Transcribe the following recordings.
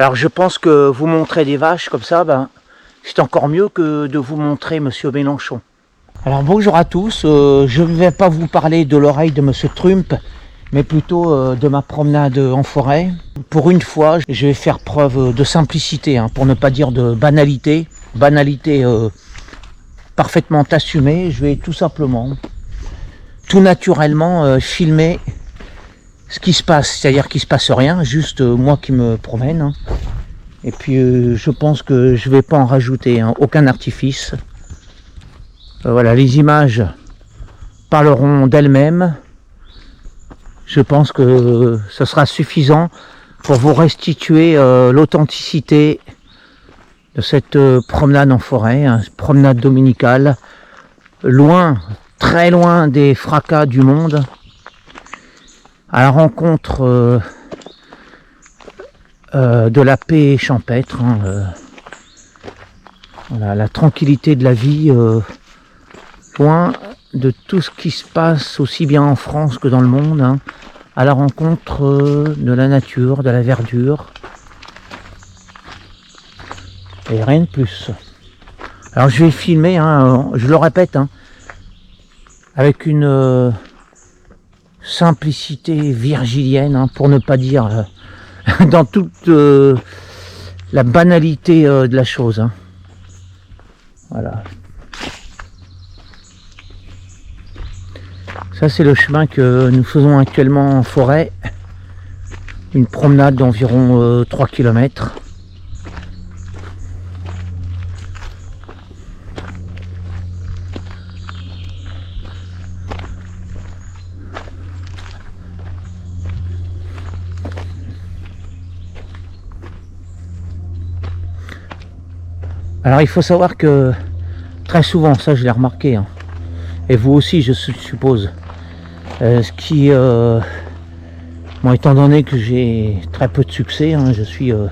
Alors je pense que vous montrer des vaches comme ça, c'est encore mieux que de vous montrer Monsieur Mélenchon. Alors bonjour à tous, je ne vais pas vous parler de l'oreille de Monsieur Trump, mais plutôt de ma promenade en forêt. Pour une fois, je vais faire preuve de simplicité, pour ne pas dire de banalité. Banalité parfaitement assumée. Je vais tout simplement, tout naturellement filmer ce qui se passe, c'est-à-dire qu'il ne se passe rien, juste moi qui me promène. Et puis je pense que je ne vais pas en rajouter, aucun artifice. Voilà, les images parleront d'elles-mêmes. Je pense que ce sera suffisant pour vous restituer l'authenticité de cette promenade en forêt, promenade dominicale, loin, très loin des fracas du monde, à la rencontre de la paix champêtre, voilà, la tranquillité de la vie, loin de tout ce qui se passe aussi bien en France que dans le monde, à la rencontre de la nature, de la verdure, et rien de plus. Alors je vais filmer, je le répète, avec une simplicité virgilienne, pour ne pas dire dans toute la banalité de la chose. Voilà. Ça c'est le chemin que nous faisons actuellement en forêt. Une promenade d'environ 3 km. Alors il faut savoir que très souvent, ça je l'ai remarqué, et vous aussi je suppose, ce qui, bon, étant donné que j'ai très peu de succès, je suis le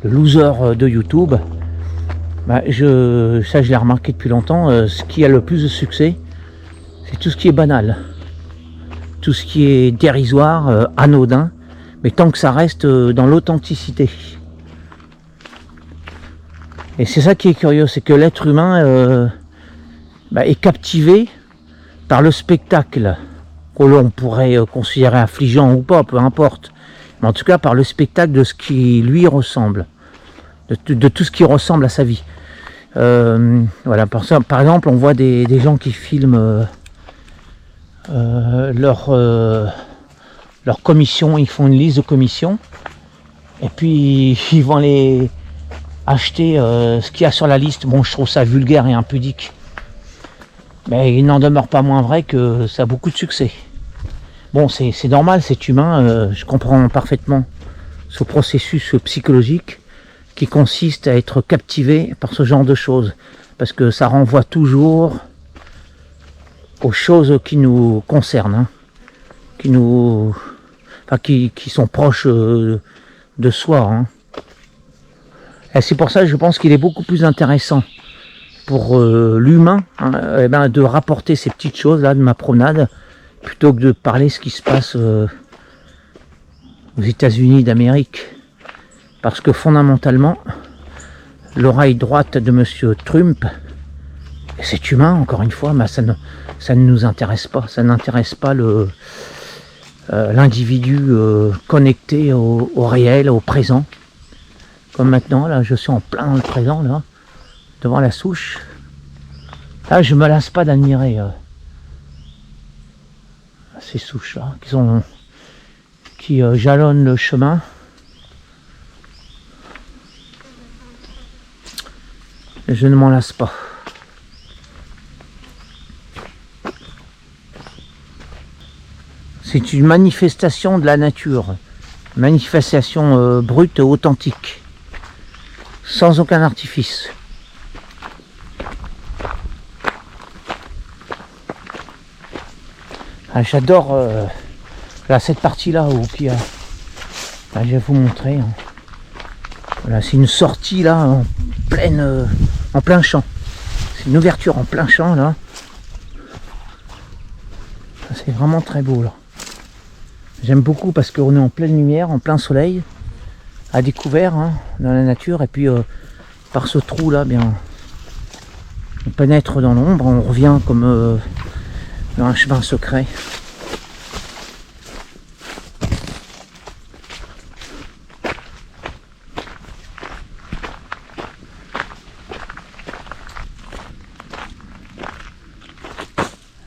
loser de YouTube, ça je l'ai remarqué depuis longtemps, ce qui a le plus de succès, c'est tout ce qui est banal, tout ce qui est dérisoire, anodin, mais tant que ça reste dans l'authenticité. Et c'est ça qui est curieux, c'est que l'être humain est captivé par le spectacle, que l'on pourrait considérer affligeant ou pas, peu importe. Mais en tout cas par le spectacle de ce qui lui ressemble, de tout ce qui ressemble à sa vie. Voilà, par exemple, on voit des gens qui filment leur commission, ils font une liste de commissions, et puis ils vont les acheter ce qu'il y a sur la liste. Bon, je trouve ça vulgaire et impudique, mais il n'en demeure pas moins vrai que ça a beaucoup de succès. Bon, c'est normal, c'est humain, je comprends parfaitement ce processus psychologique qui consiste à être captivé par ce genre de choses, parce que ça renvoie toujours aux choses qui nous concernent, qui sont proches de soi. Et c'est pour ça que je pense qu'il est beaucoup plus intéressant pour l'humain de rapporter ces petites choses là de ma promenade, plutôt que de parler ce qui se passe aux États-Unis d'Amérique. Parce que fondamentalement, l'oreille droite de Monsieur Trump, c'est humain encore une fois, mais ça ne nous intéresse pas. Ça n'intéresse pas l'individu connecté au réel, au présent. Comme maintenant, là, je suis en plein dans le présent, là, devant la souche. Là, je me lasse pas d'admirer ces souches-là, qui jalonnent le chemin. Et je ne m'en lasse pas. C'est une manifestation de la nature, manifestation brute, authentique, sans aucun artifice. J'adore cette partie-là où il y a. Là, je vais vous montrer. Voilà, c'est une sortie là en plein champ. C'est une ouverture en plein champ là. C'est vraiment très beau là. J'aime beaucoup parce qu'on est en pleine lumière, en plein soleil. à découvert hein, dans la nature. Et puis par ce trou là, bien, on pénètre dans l'ombre, on revient comme dans un chemin secret.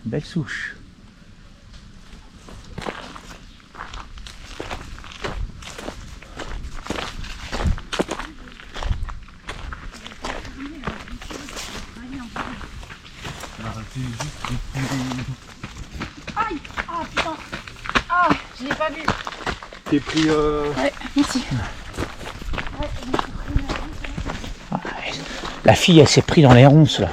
Belle souche. Aïe! Ah putain! Ah, je l'ai pas vu. T'es pris Ouais, merci. La fille, elle s'est pris dans les ronces là.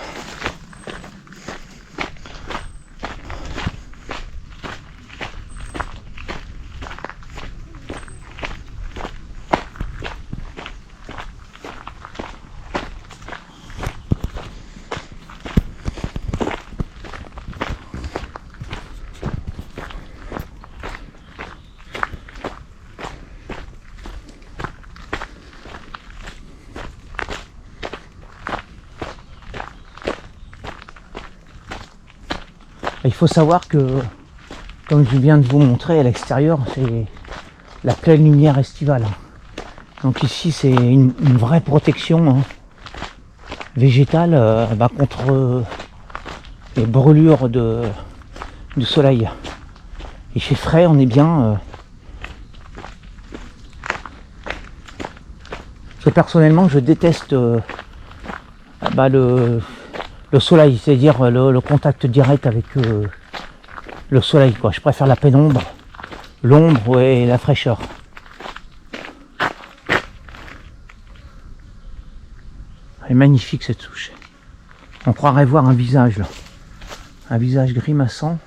Il faut savoir que, comme je viens de vous montrer à l'extérieur, c'est la pleine lumière estivale. Donc ici c'est une vraie protection hein, végétale contre les brûlures du soleil. Il fait frais, on est bien. Parce que personnellement je déteste le soleil, c'est-à-dire le contact direct avec le soleil, quoi. Je préfère la pénombre, l'ombre et la fraîcheur. Elle est magnifique cette souche. On croirait voir un visage là. Un visage grimaçant.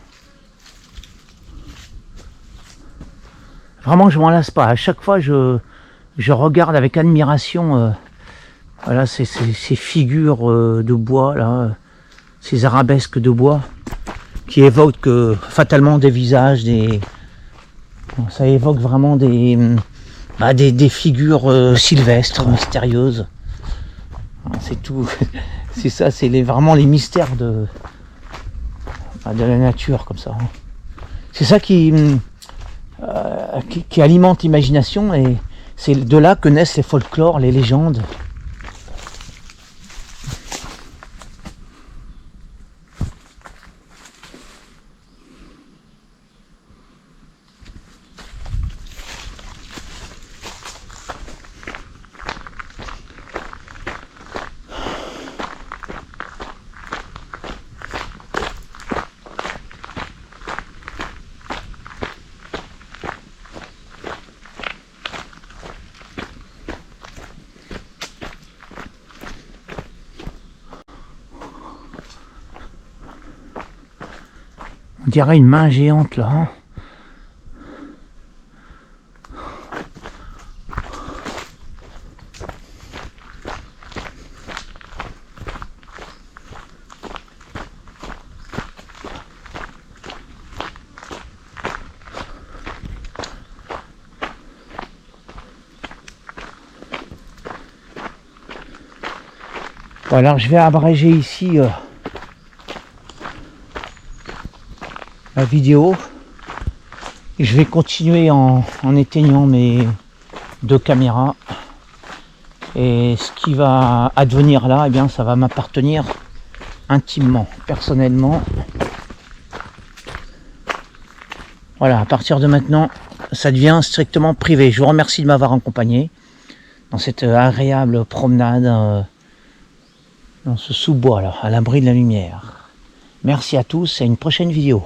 Vraiment je m'en lasse pas. À chaque fois je regarde avec admiration voilà, ces figures de bois là, ces arabesques de bois qui évoquent fatalement des visages, ça évoque vraiment des figures sylvestres, mystérieuses. C'est tout, c'est ça, c'est vraiment les mystères de la nature comme ça. C'est ça qui alimente l'imagination et c'est de là que naissent les folklores, les légendes. On dirait une main géante là. Hein. Bon, alors je vais abréger ici la vidéo. Je vais continuer en éteignant mes deux caméras. Et ce qui va advenir là, eh bien, ça va m'appartenir intimement, personnellement. Voilà, à partir de maintenant, ça devient strictement privé. Je vous remercie de m'avoir accompagné dans cette agréable promenade dans ce sous-bois là, à l'abri de la lumière. Merci à tous et à une prochaine vidéo.